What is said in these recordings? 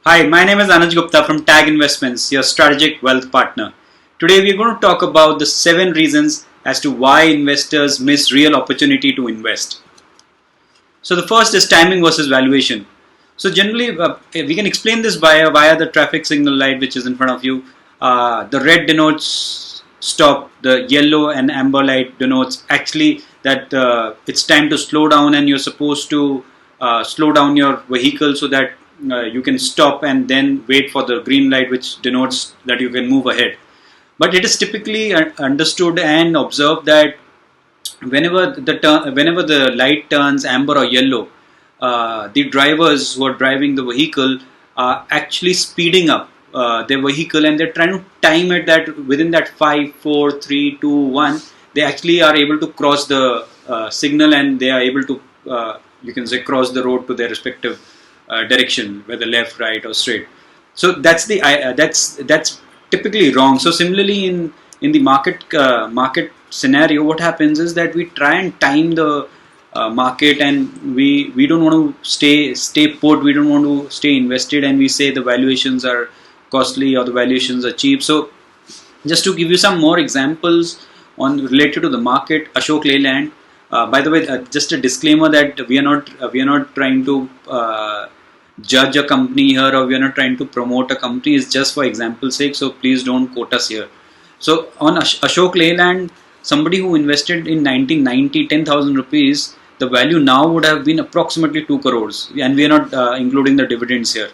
Hi, my name is Anuj Gupta from Tag Investments, your strategic wealth partner. Today we are going to talk about the 7 reasons as to why investors miss real opportunity to invest. So the first is timing versus valuation. So generally we can explain this via the traffic signal light which is in front of you. The red denotes stop, the yellow and amber light denotes actually that it's time to slow down and you're supposed to slow down your vehicle so that you can stop and then wait for the green light which denotes that you can move ahead. But it is typically understood and observed that whenever the light turns amber or yellow, the drivers who are driving the vehicle are actually speeding up their vehicle and they're trying to time it that within that 5, 4, 3, 2, 1, they actually are able to cross the signal and they are able to you can say cross the road to their respective direction, whether left, right, or straight. So that's typically wrong. So similarly, in the market scenario, what happens is that we try and time the market, and we don't want to stay put. We don't want to stay invested, and we say the valuations are costly or the valuations are cheap. So just to give you some more examples on related to the market, Ashok Leyland. By the way, just a disclaimer that we are not trying to judge a company here, or we are not trying to promote a company. It's just for example's sake. So please don't quote us here. So on Ashok Leyland, somebody who invested in 1990 10,000 rupees, the value now would have been approximately 2 crores, and we are not including the dividends here.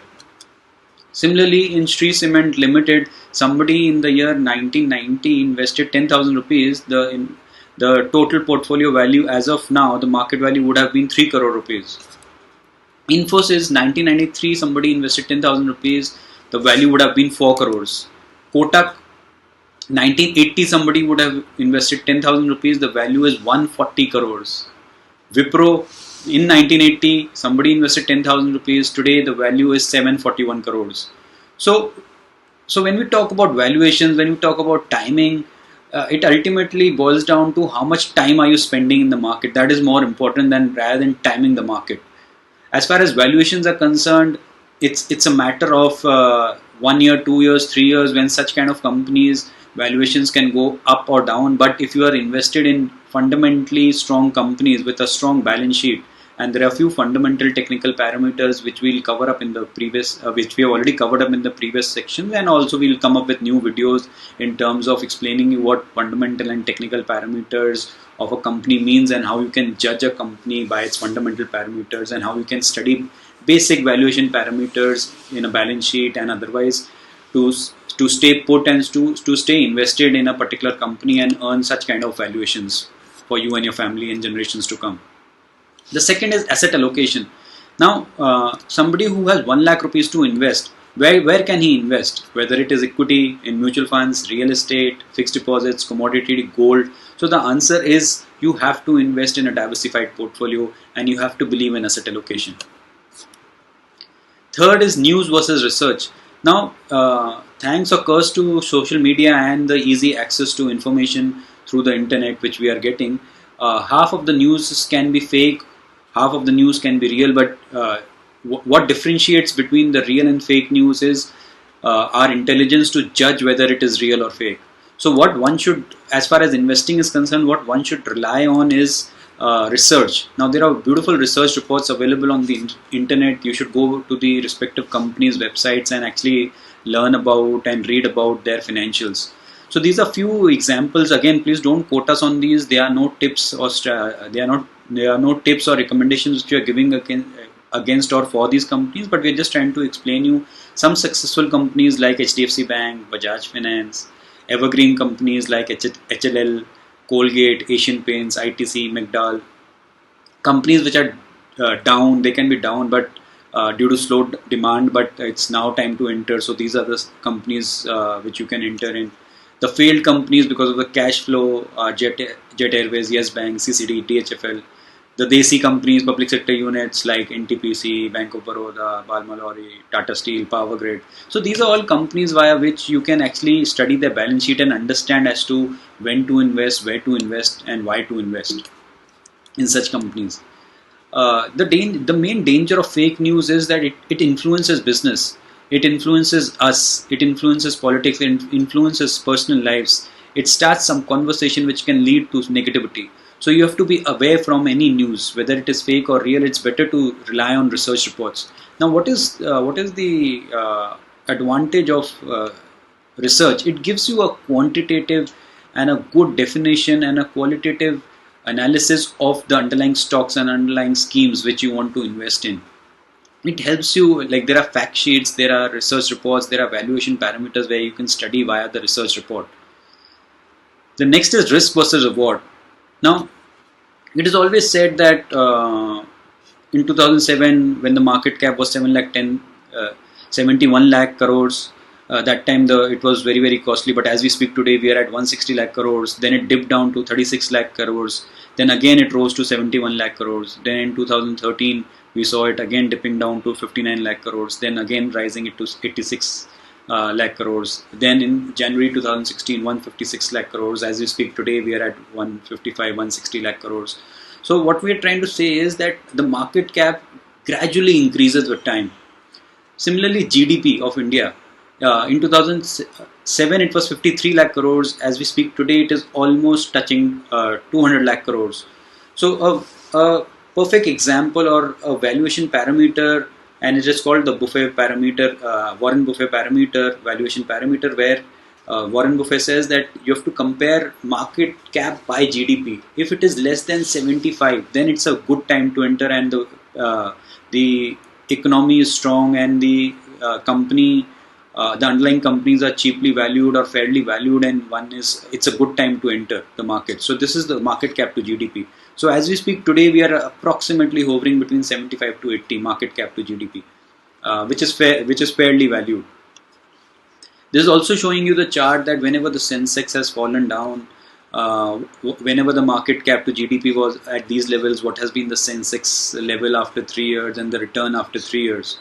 Similarly, in Sri Cement Limited, somebody in the year 1990 invested 10,000 rupees. The total portfolio value as of now, the market value would have been 3 crore rupees. Infosys 1993, somebody invested 10,000 rupees. The value would have been 4 crores. Kotak 1980, somebody would have invested 10,000 rupees. The value is 140 crores. Wipro in 1980, somebody invested 10,000 rupees. Today, the value is 741 crores. So when we talk about valuations, when we talk about timing, it ultimately boils down to how much time are you spending in the market. That is more important than rather than timing the market. As far as valuations are concerned, it's a matter of 1 year, 2 years, 3 years when such kind of companies valuations can go up or down. But if you are invested in fundamentally strong companies with a strong balance sheet, and there are a few fundamental technical parameters which we'll cover up in the previous, which we have already covered up in the previous sections, and also we'll come up with new videos in terms of explaining you what fundamental and technical parameters of a company means and how you can judge a company by its fundamental parameters and how you can study basic valuation parameters in a balance sheet and otherwise to stay put and to stay invested in a particular company and earn such kind of valuations for you and your family in generations to come. The second is asset allocation. Now, somebody who has 1 lakh rupees to invest, where can he invest? Whether it is equity, in mutual funds, real estate, fixed deposits, commodity, gold. So the answer is you have to invest in a diversified portfolio and you have to believe in asset allocation. Third is news versus research. Now, thanks or curse to social media and the easy access to information through the internet which we are getting, half of the news can be fake, half of the news can be real, but what differentiates between the real and fake news is our intelligence to judge whether it is real or fake. So what one should, as far as investing is concerned, what one should rely on is research. Now there are beautiful research reports available on the internet. You should go to the respective companies' websites and actually learn about and read about their financials. So these are few examples. Again, please don't quote us on these. They are no tips or there are no tips or recommendations which we are giving against or for these companies. But we are just trying to explain you some successful companies like HDFC Bank, Bajaj Finance, evergreen companies like HLL, Colgate, Asian Paints, ITC, McDowell. Companies which are down, they can be down, but due to slow demand. But it's now time to enter. So these are the companies which you can enter in. The failed companies because of the cash flow are Jet Airways, Yes Bank, CCD, DHFL. The Desi companies, public sector units like NTPC, Bank of Baroda, Balmalori, Tata Steel, Power Grid. So these are all companies via which you can actually study their balance sheet and understand as to when to invest, where to invest, and why to invest in such companies. The main danger of fake news is that it influences business. It influences us. It influences politics. It influences personal lives. It starts some conversation which can lead to negativity. So you have to be aware from any news, whether it is fake or real. It's better to rely on research reports. Now, what is the advantage of research? It gives you a quantitative and a good definition and a qualitative analysis of the underlying stocks and underlying schemes which you want to invest in. It helps you, like there are fact sheets, there are research reports, there are valuation parameters where you can study via the research report. The next is risk versus reward. Now, it is always said that in 2007, when the market cap was 71 lakh crores, that time it was very, very costly. But as we speak today, we are at 160 lakh crores. Then it dipped down to 36 lakh crores. Then again it rose to 71 lakh crores. Then in 2013, we saw it again dipping down to 59 lakh crores. Then again rising it to 86 lakh crores. Then in January 2016, 156 lakh crores. As we speak today, we are at 155, 160 lakh crores. So what we are trying to say is that the market cap gradually increases with time. Similarly, GDP of India, in 2007 it was 53 lakh crores. As we speak today, it is almost touching 200 lakh crores. So a perfect example or a valuation parameter, and it is called the Buffett parameter, Warren Buffett parameter, valuation parameter, where Warren Buffett says that you have to compare market cap by GDP. If it is less than 75, then it's a good time to enter, and the economy is strong, and the underlying companies are cheaply valued or fairly valued, and it's a good time to enter the market. So this is the market cap to GDP. So as we speak today, we are approximately hovering between 75 to 80 market cap to GDP, which is fairly valued. This is also showing you the chart that whenever the Sensex has fallen down, whenever the market cap to GDP was at these levels, what has been the Sensex level after 3 years and the return after 3 years.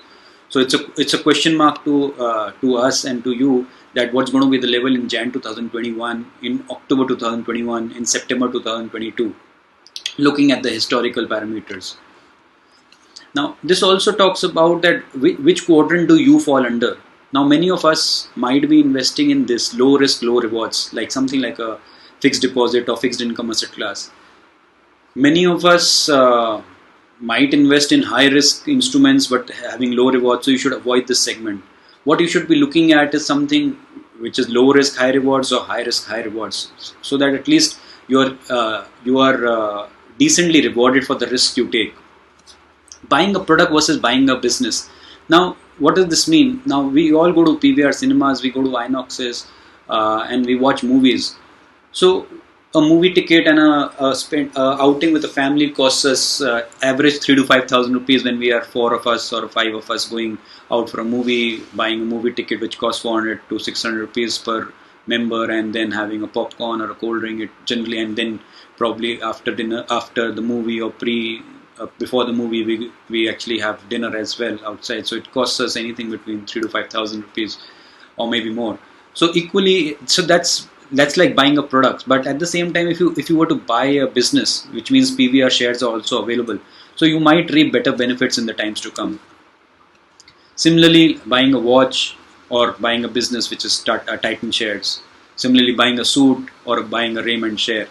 So it's a question mark to us and to you, that what's going to be the level in Jan 2021, in October 2021, in September 2022, looking at the historical parameters. Now, this also talks about that which quadrant do you fall under. Now, many of us might be investing in this low risk, low rewards, like something like a fixed deposit or fixed income asset class. Many of us might invest in high risk instruments but having low rewards, so you should avoid this segment. What you should be looking at is something which is low risk, high rewards, or high risk, high rewards, so that at least you are decently rewarded for the risk you take. Buying a product versus buying a business. Now, what does this mean? Now, we all go to PVR cinemas, we go to Inoxes, and we watch movies. So a movie ticket and a outing with a family costs us average 3 to 5,000 rupees when we are 4 of us or 5 of us going out for a movie, buying a movie ticket which costs 400 to 600 rupees per member, and then having a popcorn or a cold drink generally, and then probably after dinner, after the movie or before the movie, we actually have dinner as well outside. So it costs us anything between 3 to 5,000 rupees or maybe more. So equally, so that's like buying a product. But at the same time, if you were to buy a business, which means PVR shares are also available, so you might reap better benefits in the times to come. Similarly, buying a watch or buying a business which is Titan shares. Similarly, buying a suit or buying a Raymond share.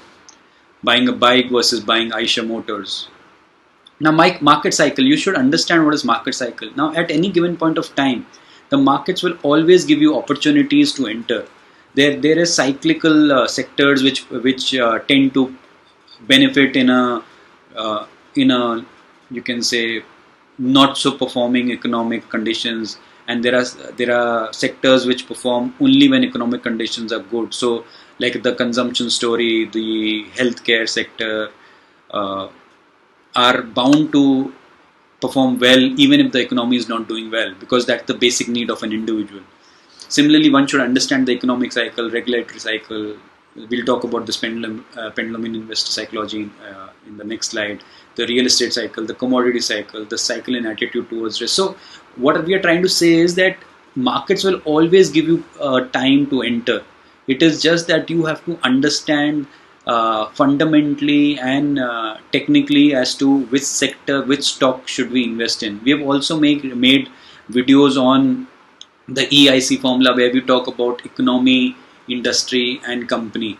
Buying a bike versus buying Aisha Motors. Now, market cycle, you should understand what is market cycle. Now, at any given point of time, the markets will always give you opportunities to enter. There is cyclical sectors which tend to benefit in a you can say not so performing economic conditions, and there are sectors which perform only when economic conditions are good. So like the consumption story, the healthcare sector are bound to perform well even if the economy is not doing well, because that's the basic need of an individual. Similarly, one should understand the economic cycle, regulatory cycle. We'll talk about this pendulum in investor psychology in the next slide. The real estate cycle, the commodity cycle, the cycle in attitude towards risk. So what we are trying to say is that markets will always give you time to enter. It is just that you have to understand fundamentally and technically as to which sector, which stock should we invest in. We have also made videos on the EIC formula, where we talk about economy, industry, and company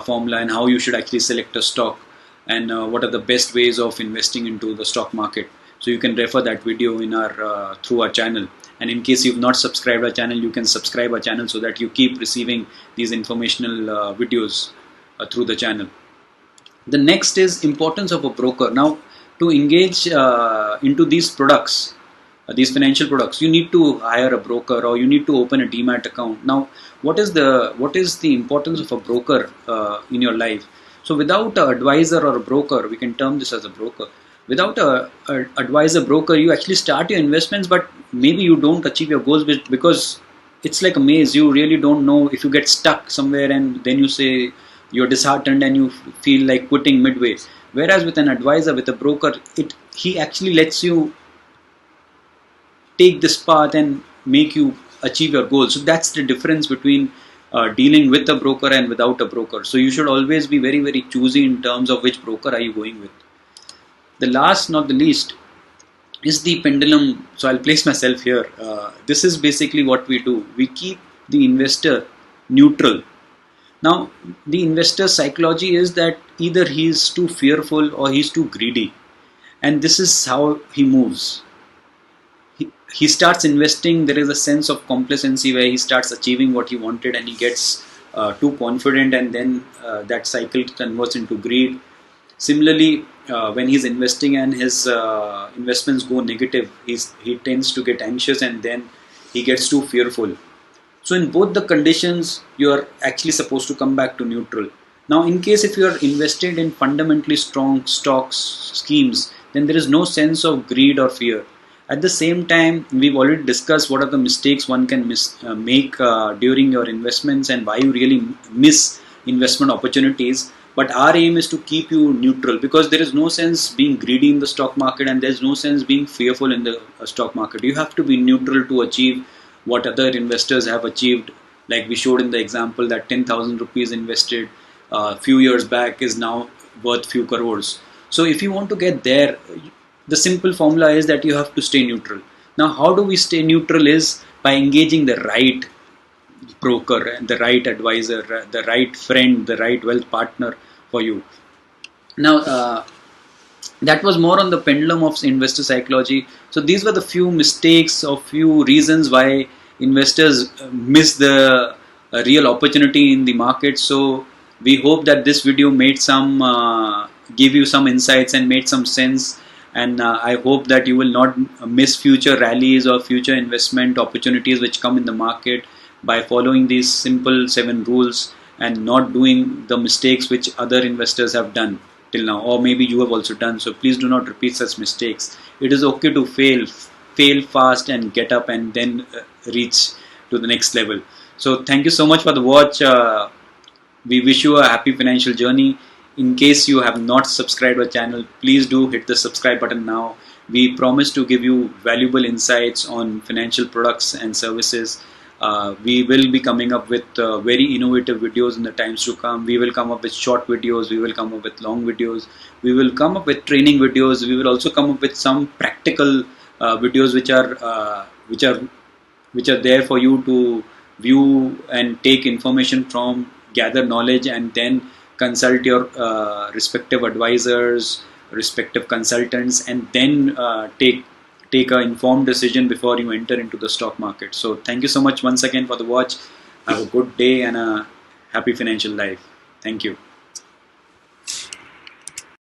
formula, and how you should actually select a stock, and what are the best ways of investing into the stock market. So you can refer that video in our through our channel. And in case you've not subscribed our channel, you can subscribe our channel so that you keep receiving these informational videos through the channel. The next is importance of a broker. Now, to engage into these products, these financial products, you need to hire a broker or you need to open a demat account. Now, what is the importance of a broker in your life? So, without an advisor or a broker, we can term this as a broker. Without a advisor broker, you actually start your investments, but maybe you don't achieve your goals because it's like a maze. You really don't know. If you get stuck somewhere and then you say you're disheartened and you feel like quitting midway. Whereas with an advisor, with a broker, he actually lets you take this path and make you achieve your goals. So that's the difference between dealing with a broker and without a broker. So you should always be very, very choosy in terms of which broker are you going with. The last, not the least, is the pendulum. So I'll place myself here. This is basically what we do. We keep the investor neutral. Now, the investor's psychology is that either he's too fearful or he's too greedy. And this is how he moves. He starts investing, there is a sense of complacency where he starts achieving what he wanted and he gets too confident, and then that cycle converts into greed. Similarly, when he's investing and his investments go negative, he tends to get anxious and then he gets too fearful. So in both the conditions, you are actually supposed to come back to neutral. Now, in case if you are invested in fundamentally strong stocks schemes, then there is no sense of greed or fear. At the same time, we've already discussed what are the mistakes one can make during your investments and why you really miss investment opportunities. But our aim is to keep you neutral, because there is no sense being greedy in the stock market and there's no sense being fearful in the stock market. You have to be neutral to achieve what other investors have achieved. Like we showed in the example that 10,000 rupees invested a few years back is now worth few crores. So if you want to get there, the simple formula is that you have to stay neutral. Now, how do we stay neutral is by engaging the right broker, the right advisor, the right friend, the right wealth partner for you. Now, that was more on the pendulum of investor psychology. So these were the few mistakes or few reasons why investors miss the real opportunity in the market. So we hope that this video made some, give you some insights and made some sense. And I hope that you will not miss future rallies or future investment opportunities which come in the market by following these simple 7 rules and not doing the mistakes which other investors have done till now, or maybe you have also done. So please do not repeat such mistakes. It is okay to fail fast and get up and then reach to the next level. So thank you so much for the watch. We wish you a happy financial journey. In case you have not subscribed our channel, please do hit the subscribe button now. We promise to give you valuable insights on financial products and services. We will be coming up with very innovative videos in the times to come. We will come up with short videos, we will come up with long videos, we will come up with training videos, we will also come up with some practical videos which are there for you to view and take information from, gather knowledge, and then consult your respective advisors, respective consultants, and then take an informed decision before you enter into the stock market. So thank you so much once again for the watch. Have a good day and a happy financial life. Thank you.